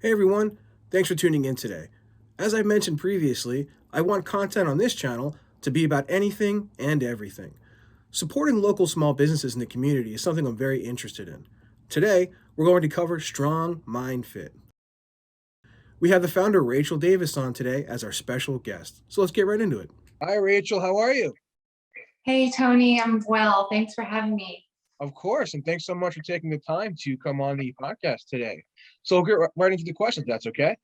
Hey everyone, thanks for tuning in today. As I mentioned previously, I want content on this channel to be about anything and everything. Supporting local small businesses in the community is something I'm very interested in. Today, we're going to cover Strong Mind Fit. We have the founder Rachel Davis on today as our special guest. So let's get right into it. Hi, Rachel. How are you? Hey, Tony, I'm well. Thanks for having me. Of course, and thanks so much for taking the time to come on the podcast today. So we'll get right into the questions. That's okay.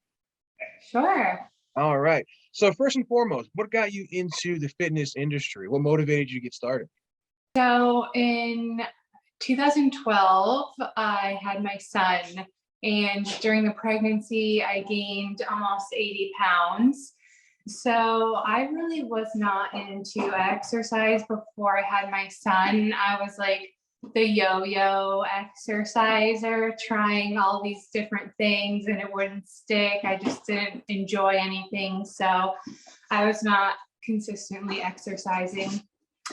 Sure. All right. So first and foremost, what got you into the fitness industry? What motivated you to get started? So in 2012, I had my son, and during the pregnancy, I gained almost 80 pounds. So I really was not into exercise before I had my son. I was like the yo-yo exerciser, trying all these different things, and it wouldn't stick. I just didn't enjoy anything. So I was not consistently exercising.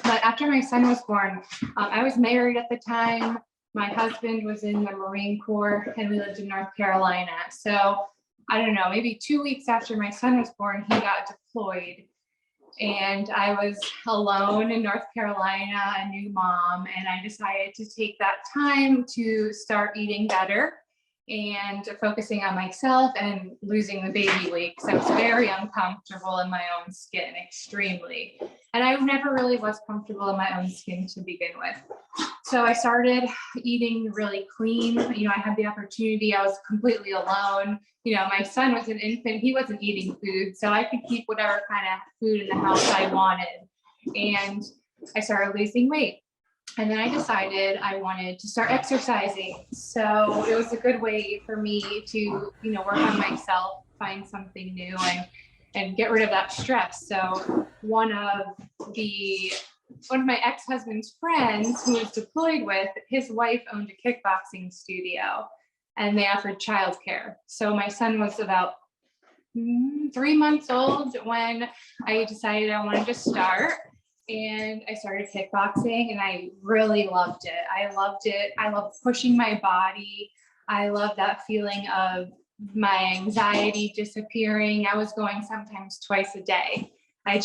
But after my son was born, I was married at the time. My husband was in the Marine Corps, and we lived in North Carolina. So I don't know, maybe 2 weeks after my son was born, he got deployed. And I was alone in North Carolina, a new mom, and I decided to take that time to start eating better and focusing on myself and losing the baby weight, because I was very uncomfortable in my own skin, extremely. And I never really was comfortable in my own skin to begin with. So I started eating really clean. I had the opportunity, I was completely alone. My son was an infant, he wasn't eating food, so I could keep whatever kind of food in the house I wanted. And I started losing weight. And then I decided I wanted to start exercising. So it was a good way for me to, work on myself, find something new, and get rid of that stress. So one of my ex-husband's friends, who was deployed with, his wife owned a kickboxing studio, and they offered childcare. So my son was about 3 months old when I decided I wanted to start. And I started kickboxing, and I really loved it. I loved it. I loved pushing my body. I loved that feeling of my anxiety disappearing. I was going sometimes twice a day. I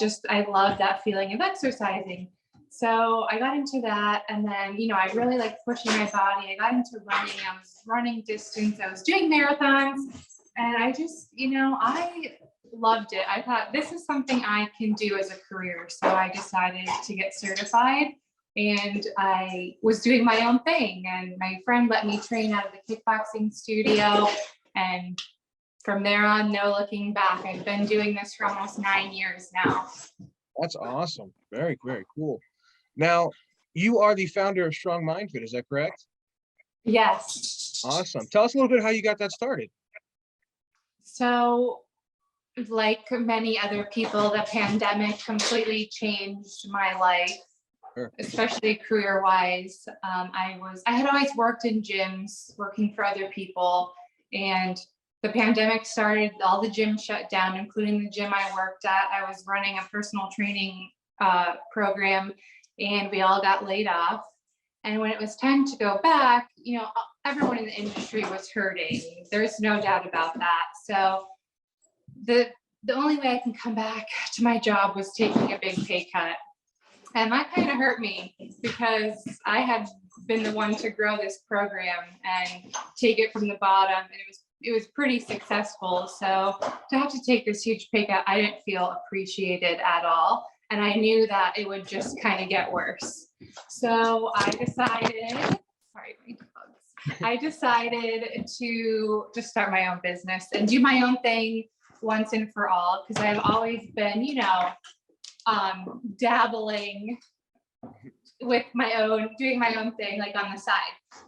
loved that feeling of exercising. So I got into that, and then, I really liked pushing my body. I got into running. I was running distance. I was doing marathons, and I just, I loved it. I thought, this is something I can do as a career. So I decided to get certified, and I was doing my own thing. And my friend let me train out of the kickboxing studio. And from there on, no looking back. I've been doing this for almost 9 years now. That's awesome. Very, very cool. Now, you are the founder of Strong Mind Fit, is that correct? Yes. Awesome. Tell us a little bit how you got that started. So, like many other people, the pandemic completely changed my life, Sure. especially career-wise. I had always worked in gyms, working for other people, and the pandemic started, all the gyms shut down, including the gym I worked at. I was running a personal training program, and we all got laid off. And when it was time to go back, everyone in the industry was hurting. There's no doubt about that. So the only way I can come back to my job was taking a big pay cut. And that kind of hurt me, because I had been the one to grow this program and take it from the bottom, and it was pretty successful. So to have to take this huge pay cut, I didn't feel appreciated at all. And I knew that it would just kind of get worse. So I decided, sorry, my dogs. I decided to just start my own business and do my own thing once and for all, because I've always been, dabbling with doing my own thing, like on the side.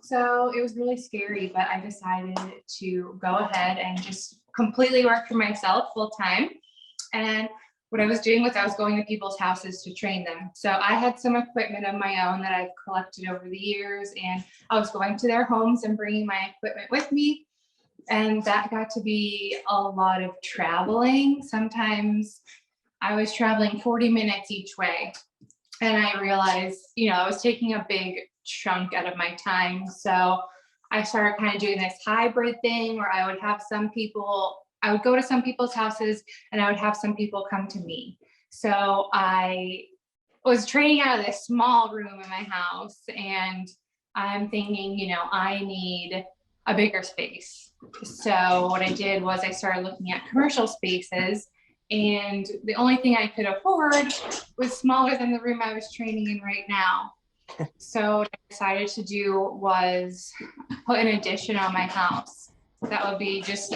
So it was really scary, but I decided to go ahead and just completely work for myself full time. And what I was doing was I was going to people's houses to train them. So I had some equipment of my own that I've collected over the years, and I was going to their homes and bringing my equipment with me. And that got to be a lot of traveling. Sometimes I was traveling 40 minutes each way. And I realized, I was taking a big chunk out of my time. So I started kind of doing this hybrid thing where I would have I would go to some people's houses and I would have some people come to me. So I was training out of this small room in my house, and I'm thinking, I need a bigger space. So what I did was I started looking at commercial spaces, and the only thing I could afford was smaller than the room I was training in right now. So what I decided to do was put an addition on my house. That would be just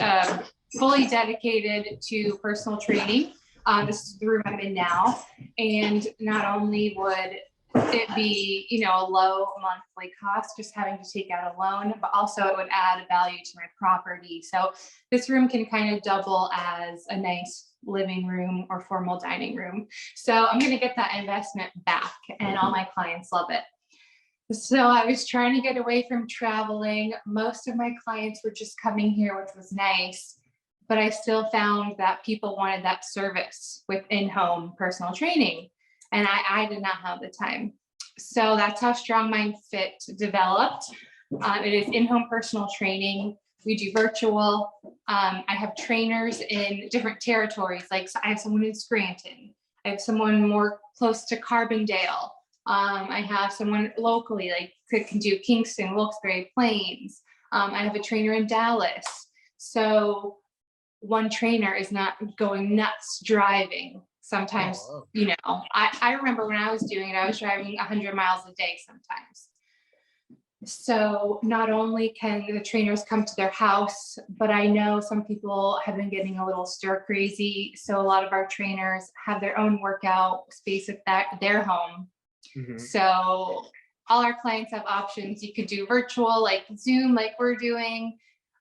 fully dedicated to personal training. This is the room I'm in now. And not only would it be, a low monthly cost, just having to take out a loan, but also it would add value to my property. So this room can kind of double as a nice living room or formal dining room. So I'm going to get that investment back, and all my clients love it. So I was trying to get away from traveling. Most of my clients were just coming here, which was nice, but I still found that people wanted that service with in-home personal training, and I did not have the time. So that's how Strong Mind Fit developed. It is in-home personal training. We do virtual. I have trainers in different territories. Like, so I have someone in Scranton. I have someone more close to Carbondale. I have someone locally, like can do Kingston, Wilkes-Barre, Plains. I have a trainer in Dallas. So one trainer is not going nuts driving. Sometimes, I remember when I was doing it, I was driving 100 miles a day sometimes. So not only can the trainers come to their house, but I know some people have been getting a little stir crazy. So a lot of our trainers have their own workout space at their home. Mm-hmm. So all our clients have options. You could do virtual, like Zoom, like we're doing.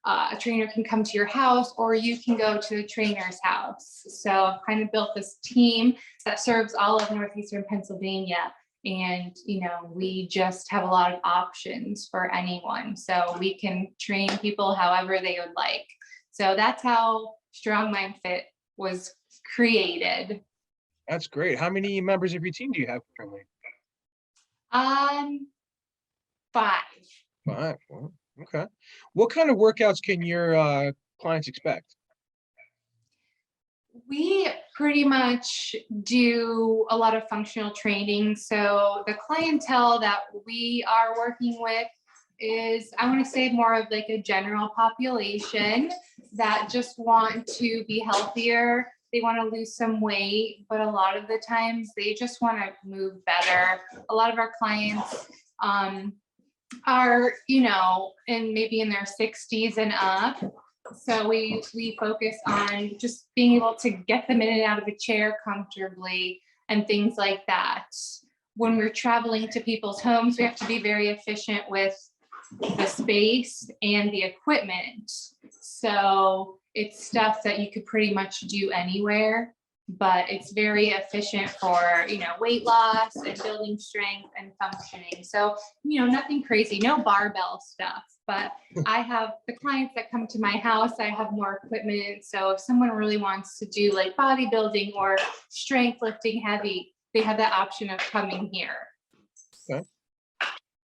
A trainer can come to your house, or you can go to the trainer's house. So I've kind of built this team that serves all of Northeastern Pennsylvania. And, we just have a lot of options for anyone. So we can train people however they would like. So that's how Strong Mind Fit was created. That's great. How many members of your team do you have currently? 5. 5. Well, okay. What kind of workouts can your clients expect? We pretty much do a lot of functional training. So the clientele that we are working with is, I want to say, more of like a general population that just want to be healthier. They want to lose some weight, but a lot of the times they just want to move better. A lot of our clients are, maybe in their 60s and up. So we focus on just being able to get them in and out of a chair comfortably and things like that. When we're traveling to people's homes, we have to be very efficient with the space and the equipment. So it's stuff that you could pretty much do anywhere, but it's very efficient for, weight loss and building strength and functioning. So, nothing crazy, no barbell stuff, but I have the clients that come to my house, I have more equipment. So if someone really wants to do like bodybuilding or strength lifting heavy, they have that option of coming here. Okay,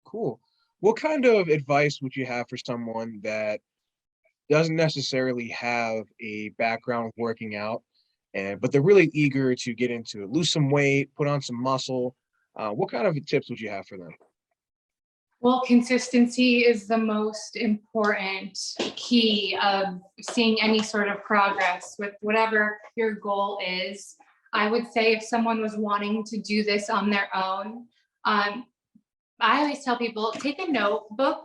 cool. What kind of advice would you have for someone that doesn't necessarily have a background of working out, but they're really eager to get into it, lose some weight, put on some muscle? What kind of tips would you have for them? Well, consistency is the most important key of seeing any sort of progress with whatever your goal is. I would say if someone was wanting to do this on their own, I always tell people, take a notebook,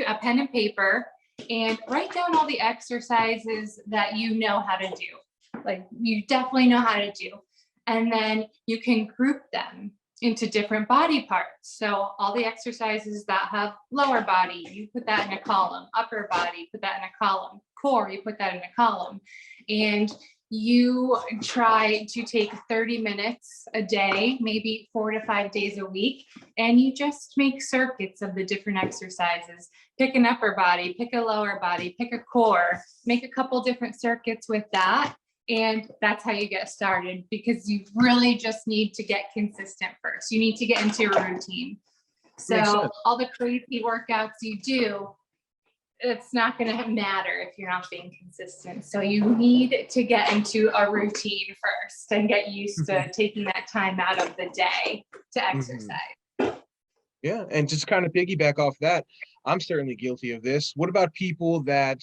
a pen and paper, and write down all the exercises that you know how to do. Like, you definitely know how to do. And then you can group them into different body parts. So all the exercises that have lower body, you put that in a column. Upper body, put that in a column. Core, you put that in a column. And you try to take 30 minutes a day, maybe 4 to 5 days a week, and you just make circuits of the different exercises. Pick an upper body, pick a lower body, pick a core, make a couple different circuits with that. And that's how you get started, because you really just need to get consistent first. You need to get into your routine. So all the crazy workouts you do, it's not going to matter if you're not being consistent. So you need to get into a routine first and get used to taking that time out of the day to exercise. Yeah, and just kind of piggyback off that, I'm certainly guilty of this. What about people that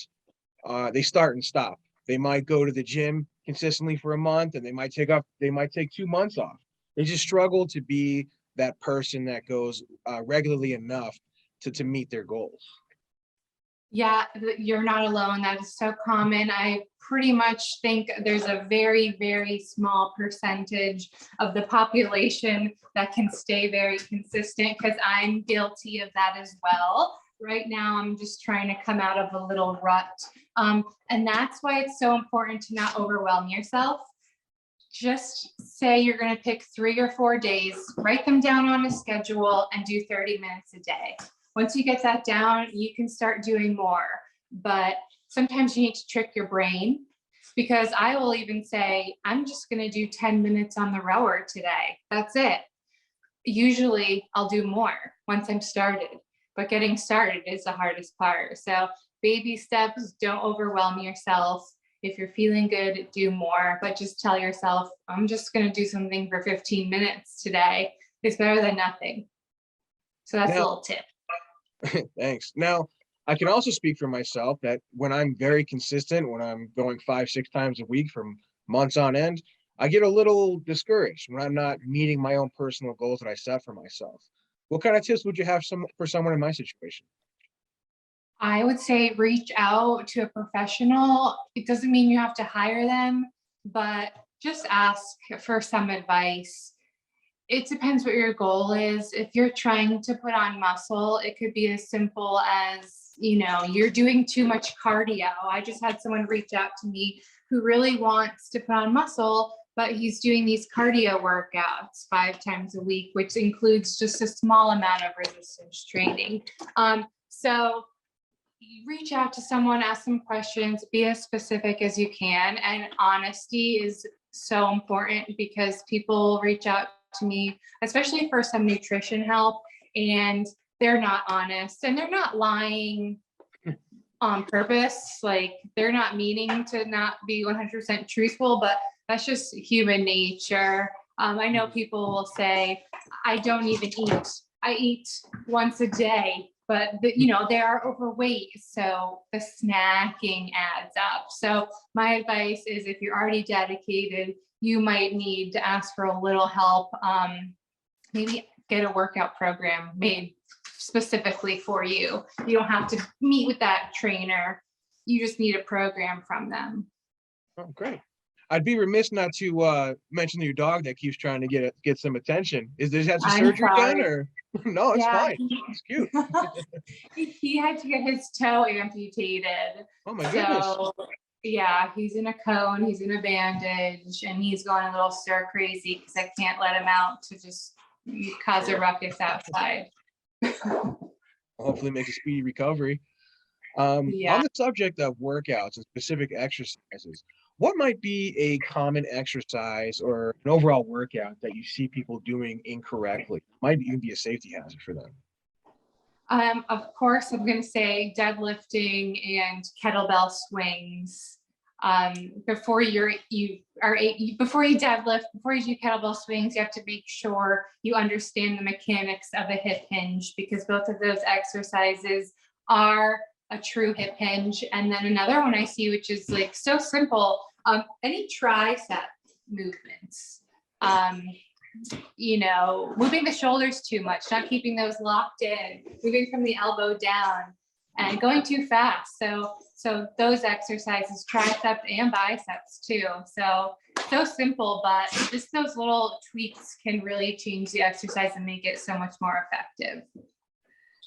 they start and stop? They might go to the gym consistently for a month, and they might take 2 months off. They just struggle to be that person that goes regularly enough to meet their goals. Yeah, you're not alone. That is so common. I pretty much think there's a very, very small percentage of the population that can stay very consistent, because I'm guilty of that as well. Right now, I'm just trying to come out of a little rut. And that's why it's so important to not overwhelm yourself. Just say you're going to pick 3 or 4 days, write them down on a schedule, and do 30 minutes a day. Once you get that down, you can start doing more. But sometimes you need to trick your brain, because I will even say, I'm just going to do 10 minutes on the rower today. That's it. Usually I'll do more once I'm started, but getting started is the hardest part. So baby steps, don't overwhelm yourself. If you're feeling good, do more, but just tell yourself, I'm just going to do something for 15 minutes today. It's better than nothing. So that's a little tip. Thanks. Now, I can also speak for myself that when I'm very consistent, when I'm going 5, 6 times a week for months on end, I get a little discouraged when I'm not meeting my own personal goals that I set for myself. What kind of tips would you have for someone in my situation? I would say reach out to a professional. It doesn't mean you have to hire them, but just ask for some advice. It depends what your goal is. If you're trying to put on muscle, it could be as simple as, you're doing too much cardio. I just had someone reach out to me who really wants to put on muscle, but he's doing these cardio workouts 5 times a week, which includes just a small amount of resistance training. So you reach out to someone, ask some questions, be as specific as you can. And honesty is so important, because people reach out to me, especially for some nutrition help, and they're not honest, and they're not lying on purpose. Like, they're not meaning to not be 100% truthful, but that's just human nature. I know people will say, I don't even eat. I eat once a day, but they are overweight. So the snacking adds up. So my advice is, if you're already dedicated, you might need to ask for a little help. Maybe get a workout program made specifically for you. You don't have to meet with that trainer. You just need a program from them. Oh, great. I'd be remiss not to mention your dog that keeps trying to get some attention. Does he have some surgery done, or? No, it's fine. It's cute. He had to get his toe amputated. Oh my goodness. So yeah, he's in a cone, he's in a bandage, and he's going a little stir crazy because I can't let him out to just cause a ruckus outside. Hopefully make a speedy recovery. Yeah. On the subject of workouts and specific exercises, what might be a common exercise or an overall workout that you see people doing incorrectly? Might even be a safety hazard for them. Of course, I'm going to say deadlifting and kettlebell swings. Before you deadlift, before you do kettlebell swings, you have to make sure you understand the mechanics of a hip hinge, because both of those exercises are a true hip hinge. And then another one I see, which is like so simple, any tricep movements. Moving the shoulders too much, not keeping those locked in, moving from the elbow down, and going too fast. So those exercises, triceps and biceps too. So simple, but just those little tweaks can really change the exercise and make it so much more effective.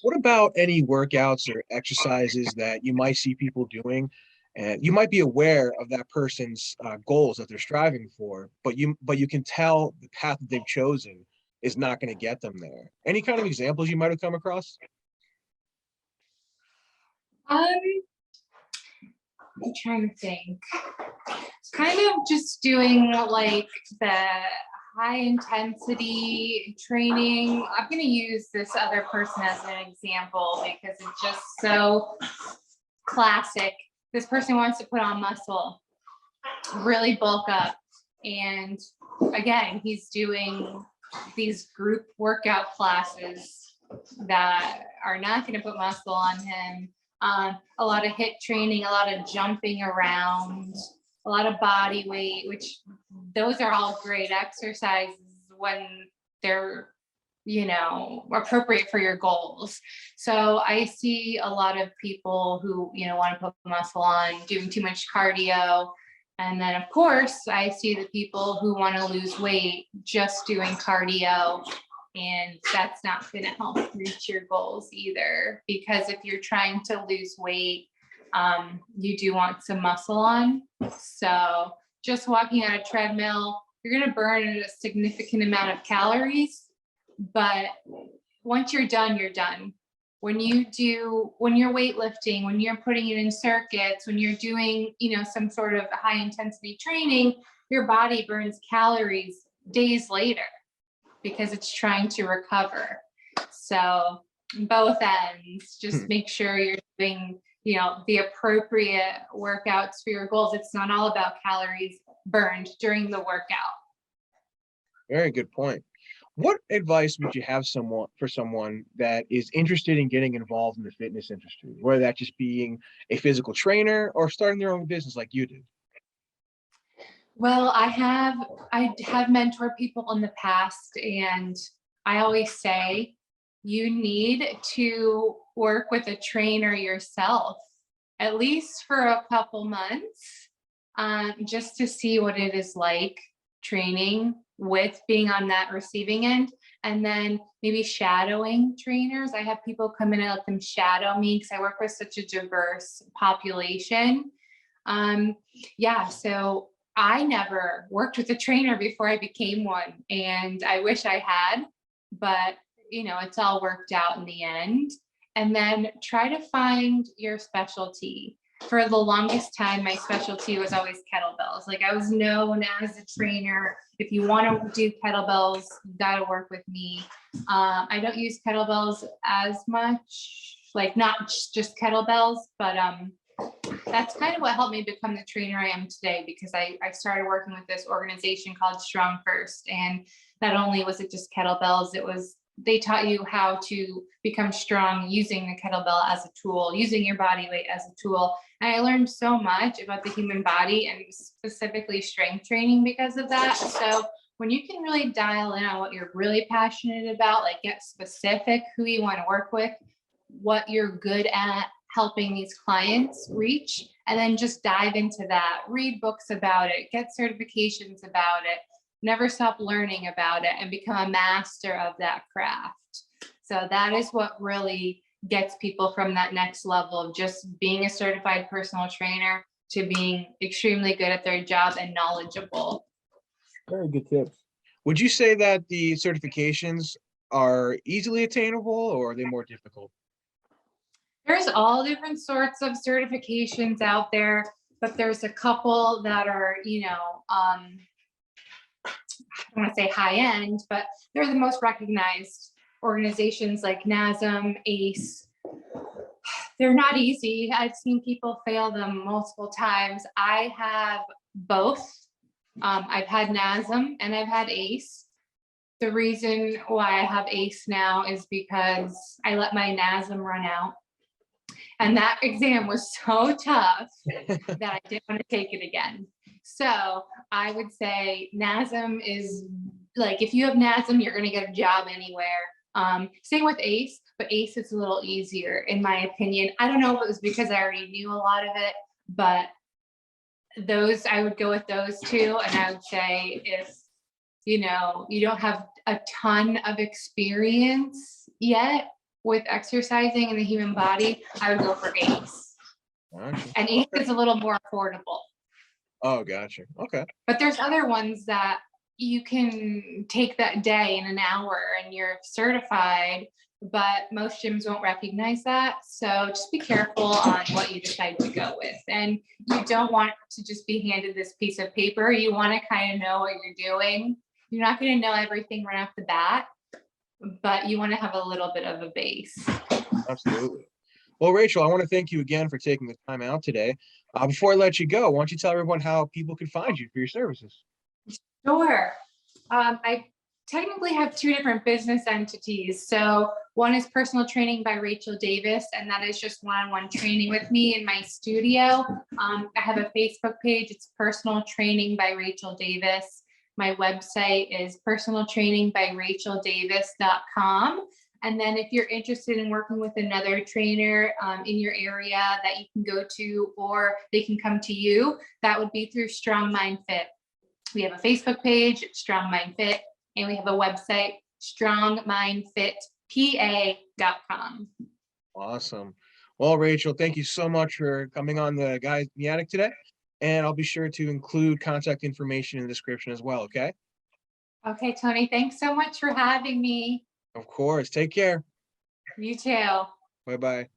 What about any workouts or exercises that you might see people doing, and you might be aware of that person's goals that they're striving for, but you can tell the path that they've chosen is not going to get them there? Any kind of examples you might have come across? I'm trying to think. Kind of just doing like the high intensity training. I'm going to use this other person as an example because it's just so classic. This person wants to put on muscle, really bulk up. And again, he's doing these group workout classes that are not going to put muscle on him. A lot of HIIT training, a lot of jumping around, a lot of body weight, which those are all great exercises when they're, appropriate for your goals. So I see a lot of people who, want to put muscle on, doing too much cardio. And then of course I see the people who want to lose weight just doing cardio, and that's not going to help reach your goals either, because if you're trying to lose weight, you do want some muscle on. So just walking on a treadmill, you're going to burn a significant amount of calories, but once you're done, you're done. When you're weightlifting, when you're putting it in circuits, when you're doing, some sort of high intensity training, your body burns calories days later because it's trying to recover. So both ends, just make sure you're doing, the appropriate workouts for your goals. It's not all about calories burned during the workout. Very good point. What advice would you have for someone that is interested in getting involved in the fitness industry, whether that just being a physical trainer or starting their own business like you did? Well, I have mentored people in the past, and I always say you need to work with a trainer yourself, at least for a couple months, just to see what it is like training with being on that receiving end, and then maybe shadowing trainers. I have people come in and let them shadow me because I work with such a diverse population. So I never worked with a trainer before I became one, and I wish I had, but it's all worked out in the end. And then try to find your specialty. For the longest time, my specialty was always kettlebells. Like, I was known as a trainer. If you want to do kettlebells, you got to work with me. I don't use kettlebells as much, like not just kettlebells, but that's kind of what helped me become the trainer I am today, because I started working with this organization called Strong First. And not only was it just kettlebells, they taught you how to become strong using the kettlebell as a tool, using your body weight as a tool. And I learned so much about the human body and specifically strength training because of that. So when you can really dial in on what you're really passionate about, like get specific who you want to work with, what you're good at helping these clients reach, and then just dive into that, read books about it, get certifications about it, never stop learning about it, and become a master of that craft. So that is what really gets people from that next level of just being a certified personal trainer to being extremely good at their job and knowledgeable. Very good tips. Would you say that the certifications are easily attainable, or are they more difficult? There's all different sorts of certifications out there, but there's a couple that are, I don't want to say high end, but they're the most recognized organizations, like NASM, ACE. They're not easy. I've seen people fail them multiple times. I have both. I've had NASM and I've had ACE. The reason why I have ACE now is because I let my NASM run out. And that exam was so tough that I didn't want to take it again. So I would say NASM is like, if you have NASM, you're going to get a job anywhere. Same with ACE, but ACE is a little easier in my opinion. I don't know if it was because I already knew a lot of it, but I would go with those two. And I would say if, you don't have a ton of experience yet with exercising in the human body, I would go for ACE. Gotcha. And ACE is a little more affordable. Oh, gotcha. Okay. But there's other ones that you can take that day in an hour and you're certified, but most gyms won't recognize that. So just be careful on what you decide to go with. And you don't want to just be handed this piece of paper. You want to kind of know what you're doing. You're not going to know everything right off the bat, but you want to have a little bit of a base. Absolutely. Well, Rachel, I want to thank you again for taking the time out today. Before I let you go, why don't you tell everyone how people can find you for your services? Sure. I technically have two different business entities. So one is personal training by Rachel Davis, and that is just one-on-one training with me in my studio. I have a Facebook page. It's personal training by Rachel Davis. My website is personaltrainingbyRachelDavis.com. And then if you're interested in working with another trainer in your area that you can go to, or they can come to you, that would be through Strong Mind Fit. We have a Facebook page, Strong Mind Fit, and we have a website, strongmindfitpa.com. Awesome. Well, Rachel, thank you so much for coming on the Guys in the Attic today. And I'll be sure to include contact information in the description as well, okay? Okay, Tony, thanks so much for having me. Of course. Take care. You too. Bye-bye.